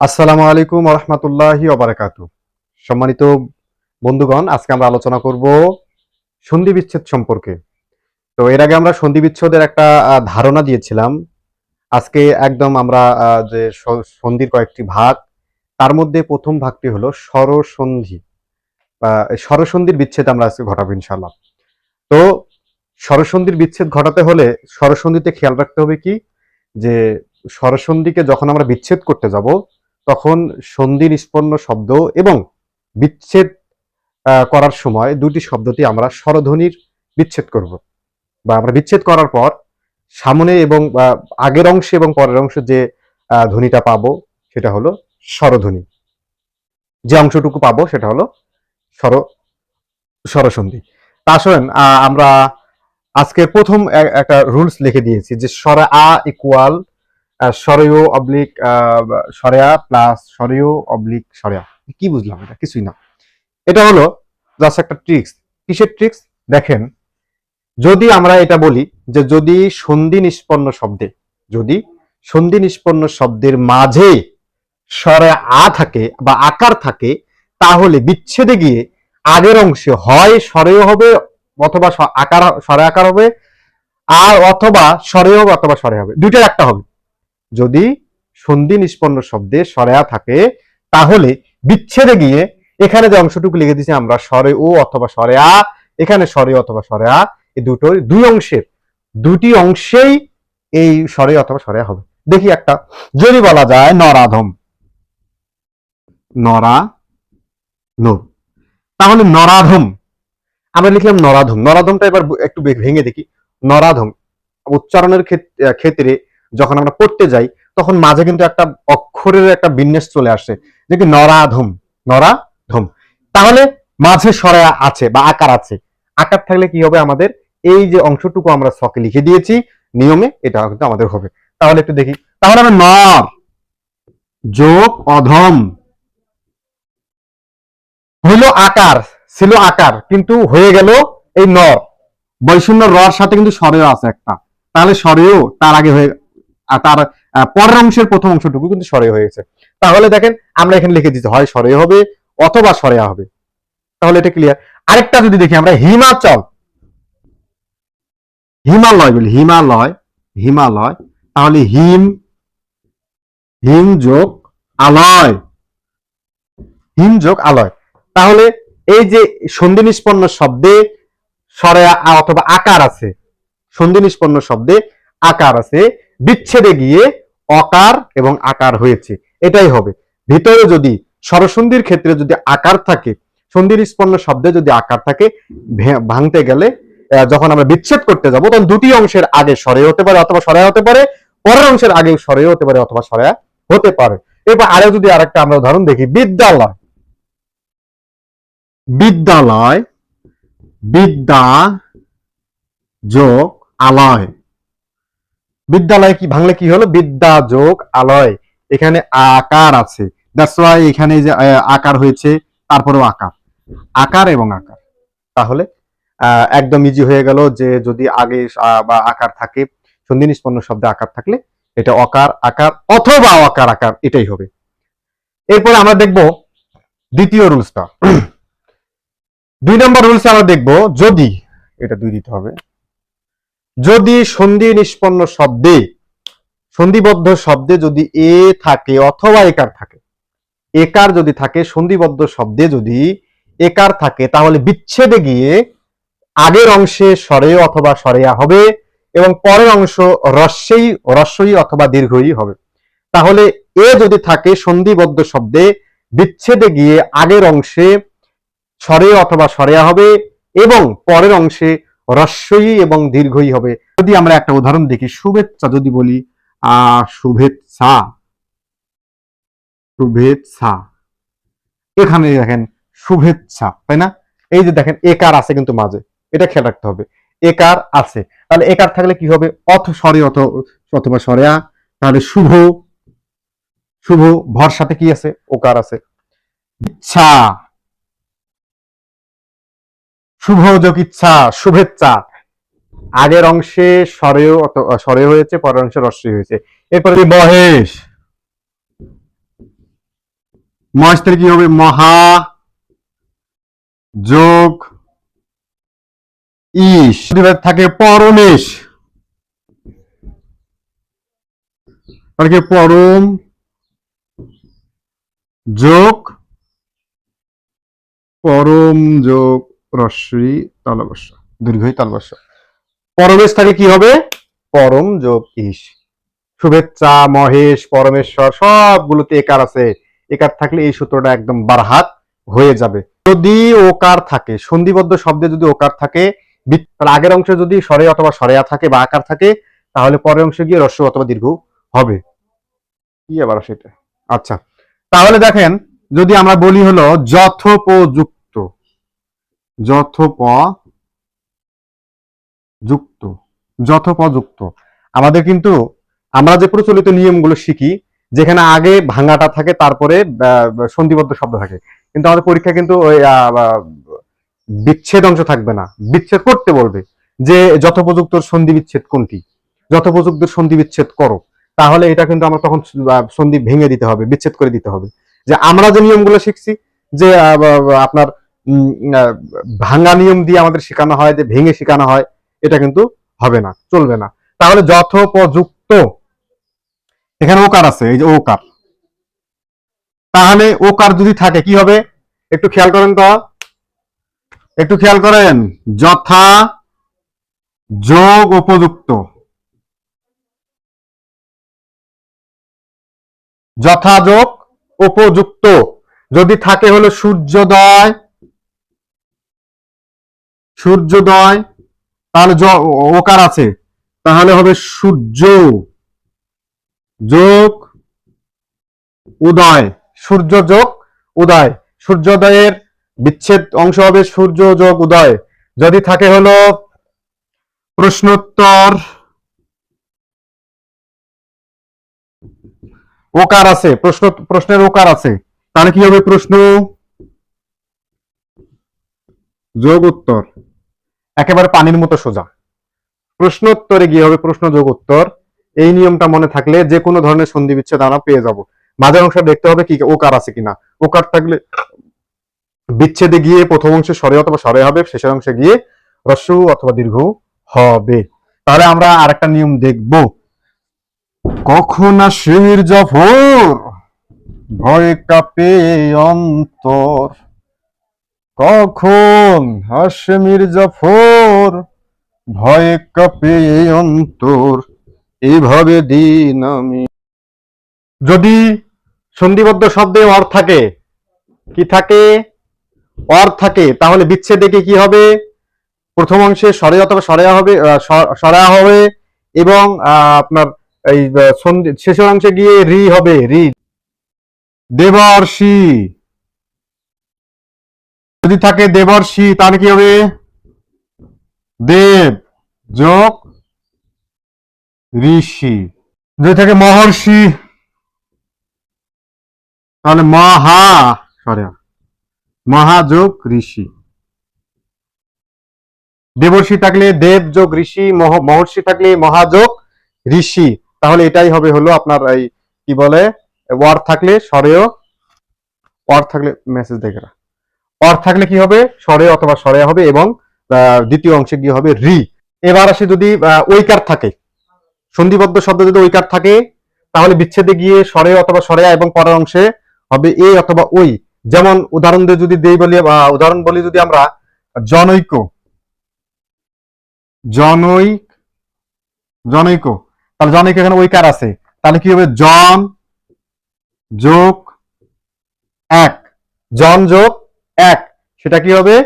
আসসালামু আলাইকুম ওয়া রাহমাতুল্লাহি ওয়া বারাকাতুহু। সম্মানিত বন্ধুগণ, আজকে আমরা আলোচনা করব সন্ধি বিচ্ছেদ সম্পর্কে। তো এর আগে আমরা সন্ধি বিচ্ছেদের একটা ধারণা দিয়েছিলাম। আজকে একদম আমরা যে সন্ধির কয়েকটি ভাগ, তার মধ্যে প্রথম ভাগটি হলো স্বরসন্ধি। স্বরসন্ধির বিচ্ছেদ আমরা আজকে ঘটাবো ইনশাআল্লাহ। তো স্বরসন্ধির বিচ্ছেদ ঘটাতে হলে স্বরসন্ধিতে খেয়াল রাখতে হবে কি, যে স্বরসন্ধিকে যখন আমরা বিচ্ছেদ করতে যাব তখন সন্ধি নিষ্পন্ন শব্দ এবং বিচ্ছেদ করার সময় দুটি শব্দটি আমরা স্বরধ্বনির বিচ্ছেদ করব, বা আমরা বিচ্ছেদ করার পর সামনে এবং আগের অংশে এবং পরের অংশে যে ধ্বনিটা পাবো সেটা হলো স্বরধ্বনি। যে অংশটুকু পাবো সেটা হলো স্বর স্বরসন্ধি। তা আসলেন আমরা আজকের প্রথম একটা রুলস লিখে দিয়েছি যে স্বরে আ ইকুয়াল স্বরেয় অবলিক স্বরেয়া প্লাস স্বরেয় অবলিক স্বরেয়া। কি বুঝলাম? এটা কিছুই না, এটা হলো জাস্ট একটা ট্রিক্স। কিসের ট্রিক্স? দেখেন, যদি আমরা এটা বলি যে যদি সন্ধি নিষ্পন্ন শব্দের মাঝে স্বরে আ থাকে বা আকার থাকে, তাহলে বিচ্ছেদে গিয়ে আগের অংশে হয় স্বরেয় হবে অথবা আকার স্বরে আকার হবে, আর অথবা স্বরেয় হবে অথবা স্বরে হবে, দুইটার একটা হবে। যদি সন্ধি নিষ্পন্ন শব্দে স্বরেয়া থাকে তাহলে বিচ্ছেদে গিয়ে এখানে যে অংশটুকু লিখে দিয়েছি আমরা স্বরে ও অথবা স্বরে আ, এখানে স্বরে অথবা স্বরে আ, এই দুটি অংশেই এই স্বরে অথবা স্বরে হবে। দেখি একটা, যদি বলা যায় নরাধম, নরা নো, তাহলে নরাধম আমরা লিখলাম নরাধম। নরাধমটা এবার একটু ভেঙে দেখি। নরাধম উচ্চারণের ক্ষেত্রে যখন আমরা পড়তে যাই তখন মাঝে কিন্তু একটা অক্ষরের একটা বিন্যাস চলে আসে, যে কি নরাধম, নরাধম। তাহলে মাঝে স্বরে আছে বা আকার আছে। আকার থাকলে কি হবে? আমাদের এই যে অংশটুকু আমরা ছকে লিখে দিয়েছি নিয়মে, এটা কিন্তু আমাদের হবে। তাহলে একটু দেখি, তাহলে আমরা নর যোগ অধম হইল আকার, ছিল আকার কিন্তু হয়ে গেল এই নর, বৈষণ্য রর সাথে কিন্তু স্বরেও আছে একটা, তাহলে স্বরেও তার আগে হয়ে তার পরের অংশের প্রথম অংশটুকু কিন্তু স্বরে হয়েছে। তাহলে দেখেন আমরা এখানে লিখে দিতে হয় স্বরে হবে অথবা স্বরেয়া হবে। তাহলে এটা ক্লিয়ার। আরেকটা যদি দেখি আমরা হিমাচল, হিমালয় বলি, হিমালয় হিমালয়, তাহলে হিম, হিম যোগ আলয়, হিম যোগ আলয়। তাহলে এই যে সন্ধি নিষ্পন্ন শব্দে স্বরে অথবা আকার আছে, সন্ধি নিষ্পন্ন শব্দে আকার আছে, বিচ্ছেদে গিয়ে অকার এবং আকার হয়েছে, এটাই হবে। ভিতরে যদি স্বরসন্ধির ক্ষেত্রে যদি আকার থাকে, সন্ধি নিষ্পন্ন শব্দে যদি আকার থাকে, ভাঙতে গেলে যখন আমরা বিচ্ছেদ করতে যাব তখন দুটি অংশের আগে স্বরে হতে পারে অথবা স্বরে হতে পারে, পরের অংশের আগে স্বরে হতে পারে অথবা স্বরে হতে পারে। এরপর আরো যদি আরেকটা আমরা উদাহরণ দেখি, বিদ্যালয়, বিদ্যালয় বিদ্যা যোগ আলয়, বিদ্যালয় কি ভাঙলে কি হলো? বিদ্যা যোগ আলয়। এখানে আকার আছে, দ্যাটস ওয়াই এখানে যে আকার হয়েছে, তারপরেও আকার, আকার এবং আকার। তাহলে একদম ইজি হয়ে গেল যে যদি আগে বা আকার থাকে, সন্ধি নিষ্পন্ন শব্দে আকার থাকলে এটা অকার আকার অথবা অকার আকার, এটাই হবে। এরপরে আমরা দেখব দ্বিতীয় রুলসটা। 2 নম্বর রুলসে আমরা দেখব, যদি এটা 2 দিতে হবে, যদি সন্ধি নিষ্পন্ন শব্দে, সন্ধিবদ্ধ শব্দে যদি এ থাকে অথবা একার থাকে, একার যদি থাকে, সন্ধিবদ্ধ শব্দে যদি একার থাকে, তাহলে বিচ্ছেদে গিয়ে আগের অংশে স্বরেয় অথবা স্বরেয়া হবে এবং পরের অংশ রস্যই অথবা দীর্ঘই হবে। তাহলে এ যদি থাকে সন্ধিবদ্ধ শব্দে, বিচ্ছেদে গিয়ে আগের অংশে স্বরেয় অথবা স্বরেয়া হবে এবং পরের অংশে রস্যই এবং দীর্ঘই হবে। যদি আমরা একটা উদাহরণ দেখি, শুভেচ্ছা যদি বলি, শুভেচ্ছা, শুভেচ্ছা, এখানে দেখেন শুভেচ্ছা, তাই না? এই যে দেখেন একার আছে কিন্তু মাঝে, এটা খেয়াল রাখতে হবে, একার আছে। তাহলে একার থাকলে কি হবে? স্বরে অথবা স্বরেয়া। তাহলে শুভ, শুভ ভর সাথে কি আছে? ওকার আছে। ইচ্ছা, শুভ যোগ ইচ্ছা, শুভেচ্ছা, আগের অংশে স্বরেও হয়েছে, পরের অংশে রস্যই হয়েছে। এরপরে বহেশ, মহেশদের কি হবে? মহা যোগ ইস। যদি থাকে পরমেশ, তাহলে কি পরম যোগ পরম যোগ রস্বী তালবস্য দীর্ঘই তালবস্য। পরমেশ থাকে কি হবে? পরম যোগ ইস। শুভেচ্ছা, মহেশ, পরমেশ্বর সবগুলোতে একার আছে। একার থাকলে এই সূত্রটা একদম বারহাত হয়ে যাবে। যদি ওকার থাকে, সন্ধিবদ্ধ শব্দে যদি ওকার থাকে, তাহলে আগের অংশে যদি স্বরে অথবা স্বরেয়া থাকে বা আকার থাকে, তাহলে পরের অংশে গিয়ে হ্রস্ব অথবা দীর্ঘ হবে। কি আবার সেটা? আচ্ছা, তাহলে দেখেন, যদি আমরা বলি হলো যথোপযুক্ত, যথোপযুক্ত, যথোপযুক্ত, আমাদের কিন্তু আমরা যে প্রচলিত নিয়মগুলো শিখি, যেখানে আগে ভাঙাটা থাকে তারপরে সন্ধিবদ্ধ শব্দ থাকে, কিন্তু আমাদের পরীক্ষা কিন্তু ওই বিচ্ছেদ অংশ থাকবে না, বিচ্ছেদ করতে বলবে যে যথোপযুক্ত সন্ধি বিচ্ছেদ কোনটি, যথোপযুক্ত সন্ধি বিচ্ছেদ করো। তাহলে এটা কিন্তু আমরা তখন সন্ধি ভেঙে দিতে হবে, বিচ্ছেদ করে দিতে হবে। যে আমরা যে নিয়মগুলো শিখছি, যে আপনার ভাঙা নিয়ম দিয়ে আমাদের শেখানো হয়, যে ভেঙে শেখানো হয়, এটা কিন্তু হবে না, চলবে না। তাহলে যথোপযুক্ত, এখানে ওকার আছে, এই যে ওকার, তাহলে ওকার যদি থাকে কি হবে? একটু খেয়াল করেন তো, একটু খেয়াল করেন। যথা যোগ উপযুক্ত, যথাযোগ উপযুক্ত। যদি থাকে হলো সূর্যোদয়, সূর্যোদয়, তাহলে ওকার আছে, তাহলে হবে সূর্য যোগ উদয়, সূর্য যোগ উদয়। সূর্যোদয়ের বিচ্ছেদ অংশ হবে সূর্য যোগ উদয়। যদি থাকে হলো প্রশ্নোত্তর, ওকার আছে, প্রশ্নের ওকার আছে, তাহলে কি হবে? প্রশ্ন যোগ উত্তর, একেবারে পানির মতো সোজা। প্রশ্নোত্তরে গিয়ে হবে প্রশ্ন যোগ উত্তর। এই নিয়মটা মনে থাকলে যে কোনো ধরনের সন্ধি বিচ্ছেদ আমরা পেয়ে যাব। মাঝের অংশ দেখতে হবে কি ওকার আছে কিনা, ওকার থাকলে বিচ্ছেদে গিয়ে প্রথম অংশে স্বরে অথবা স্বরে হবে, শেষের অংশে গিয়ে হ্রস্ব অথবা দীর্ঘ হবে। তাহলে আমরা আরেকটা নিয়ম দেখব। কখন আসে মির্জাফর, ভয় কাঁপে অন্তর, কখন আসে মির্জাফর, ভয় কাঁপে অন্তর, এইভাবে দিন আমি। যদি সন্ধিবদ্ধ শব্দে অর থাকে, কি থাকে? অর থাকে, তাহলে বিচ্ছেদে কি হবে? প্রথম অংশে স্বরে অথবা স্বরেয়া হবে, স্বরেয়া হবে, এবং আপনার এই শেষের অংশে গিয়ে রি হবে, রি। দেবর্ষি, যদি থাকে দেবর্ষি, তাহলে কি হবে? দেব যোগ ঋষি। যদি থাকে মহর্ষি, তাহলে মহা, সরি, মহাযোগ ঋষি। দেবর্ষি থাকলে দেব যোগ ঋষি, মহর্ষি থাকলে মহাযোগ ঋষি। তাহলে এটাই হবে হলো আপনার এই কি বলে, ওয়ার থাকলে স্বরেয়, ওয়ার থাকলে মেসেজ দেখে, অর থাকলে কি হবে? স্বরে অথবা স্বরে হবে, এবং দ্বিতীয় অংশে গিয়ে হবে রি। এবার আসে যদি ঐকার থাকে, সন্ধিবদ্ধ শব্দ যদি ঐকার থাকে, তাহলে বিচ্ছেদে গিয়ে স্বরে অথবা স্বরেয়া এবং পরের অংশে হবে এ অথবা ওই। যেমন উদাহরণ দিয়ে যদি দেই বলি, উদাহরণ বলি যদি আমরা, জনৈক, জনৈক, জনৈক, তাহলে জনৈক এখানে ঐকার আছে, তাহলে কি হবে? জন যোগ এক, জন যোগ এক, সেটা কি হবে?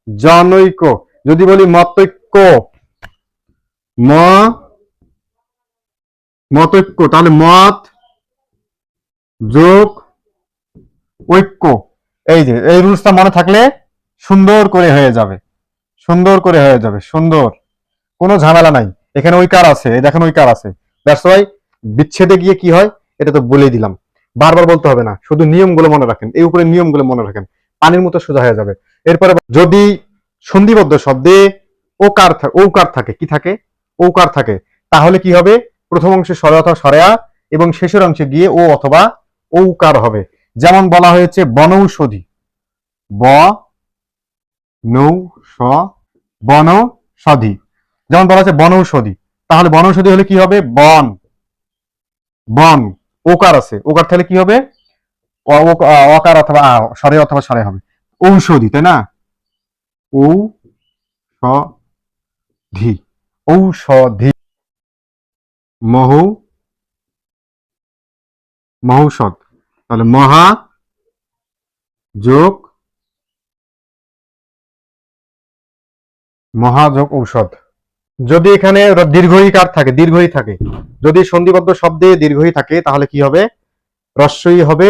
জনৈক। যদি বলি মতৈক্য, মতৈক্য, তাহলে মত যোগ ঐক্য। এই যে এই রুলসটা মনে থাকলে সুন্দর করে হয়ে যাবে, সুন্দর করে হয়ে যাবে, সুন্দর, কোনো ঝামেলা নাই। এখানে ঐকার আছে, দেখেন ঐকার আছে, দ্যাটস ওয়াই বিচ্ছেদে গিয়ে কি হয় এটা তো বলেই দিলাম, বারবার বলতে হবে না, শুধু নিয়মগুলো মনে রাখেন, এই উপরে নিয়মগুলো মনে রাখেন, পানির মতো সোজা হয়ে যাবে। এরপরে যদি সন্ধিবদ্ধ শব্দে ঔকার থাকে, কি থাকে? ঔকার থাকে, তাহলে কি হবে? প্রথম অংশে স্বরে অথবা স্বরেয়া, এবং শেষের অংশে গিয়ে ও অথবা ঔকার হবে। যেমন বলা হয়েছে বনৌষধি, ব নৌ স বনৌষধি, যেমন বলা হচ্ছে বনৌষধি, তাহলে বনৌষধি হলে কি হবে? বন, বন। ওকার আছে, ওকার তাহলে কি হবে? অকার অথবা স্বরে অথবা স্বরে হবে, ঔষধি, তাই না? ঔ স ধি, ঔষধি। মহৌ, মহৌষধ, তাহলে মহা যোগ মহাযোগ ঔষধ। যদি এখানে দীর্ঘইকার থাকে, দীর্ঘই থাকে, যদি সন্ধিবদ্ধ শব্দে দীর্ঘই থাকে তাহলে কি হবে? রস্বই হবে,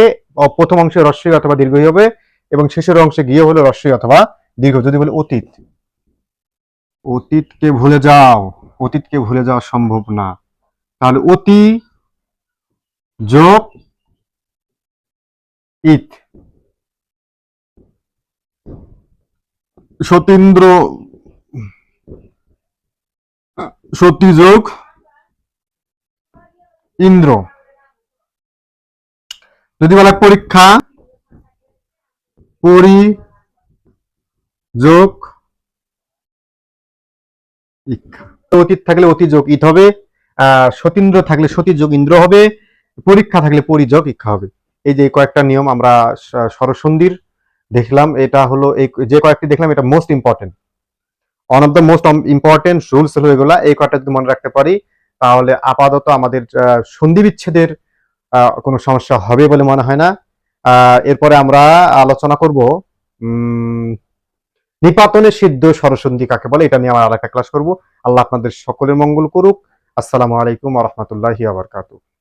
প্রথম অংশে রস্বই অথবা দীর্ঘই হবে, এবং শেষের অংশে গিয়ে হলো রস্বই অথবা দীর্ঘ। যদি বলি অতীত, অতীতকে ভুলে যাও, অতীতকে ভুলে যাওয়া সম্ভব না, তাহলে অতি যোগ ইত। সতীন্দ্র, সতী যোগ ইন্দ্র। যদি বলা পরীক্ষা, পরি যোগ ইক্ষা। অতীত থাকলে অতি যোগ ইত হবে, সতীন্দ্র থাকলে সতী যোগ ইন্দ্র হবে, পরীক্ষা থাকলে পরিযোগ ইক্ষা হবে। এই যে কয়েকটা নিয়ম আমরা স্বরসন্ধির দেখলাম, এটা হলো এই যে কয়েকটি দেখলাম এটা most important, one of the most important rules হলো এগুলা। এই কয়েকটা যদি মনে রাখতে পারি তাহলে আপাতত আমাদের সন্ধি বিচ্ছেদের কোনো সমস্যা হবে বলে মনে হয় না। এরপরে আমরা আলোচনা করব নিপাতনে সিদ্ধ স্বরসন্ধি কাকে বলে, এটা নিয়ে আমরা আরেকটা ক্লাস করব। আল্লাহ আপনাদের সকলের মঙ্গল করুক। আসসালামু আলাইকুম ওয়া রাহমাতুল্লাহি ওয়া বারাকাতুহু।